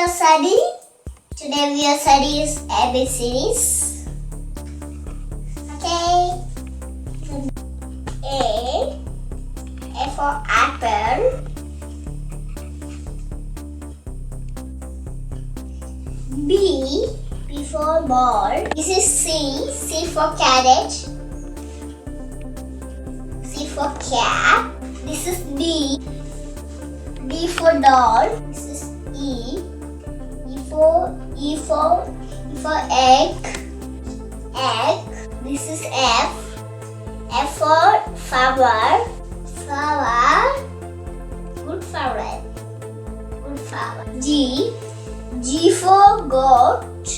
will study. Today we will study ABCs. Okay. A for apple. B for ball. This is C for carrot. C for cap. This is D for doll. This is E for egg. This is F for flower. Good flower. G for goat.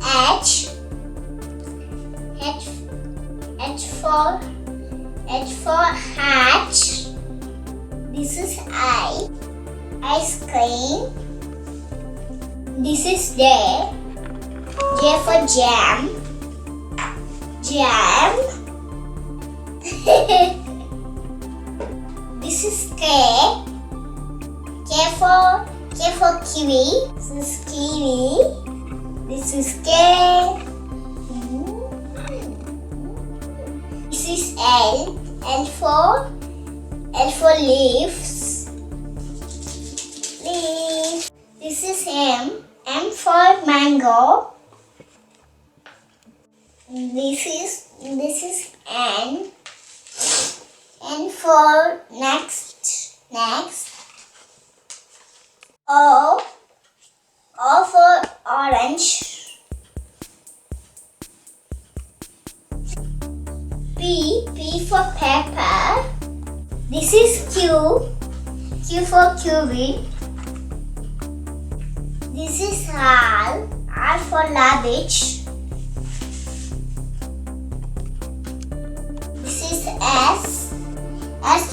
H for hatch. This is ice cream. This is J for jam. This is K for kiwi. This is kiwi. This is K. This is L for leaves. This is M for mango. This is N for next. O for orange. P for pepper. This is Q for kiwi. This is R for rabbit. This is S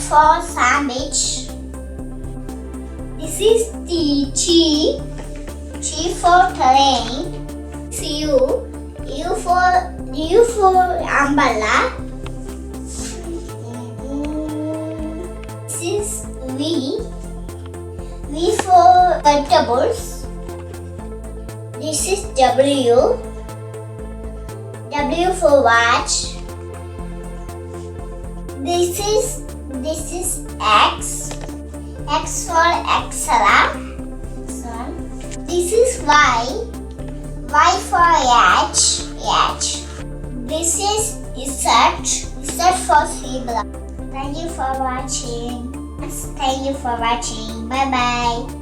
for sandwich. This is T for train. U for umbrella. This is V for vegetables. This is W for watch. This is X for extra. This is Y for yacht. This is Z for zebra. Thank you for watching. Bye bye.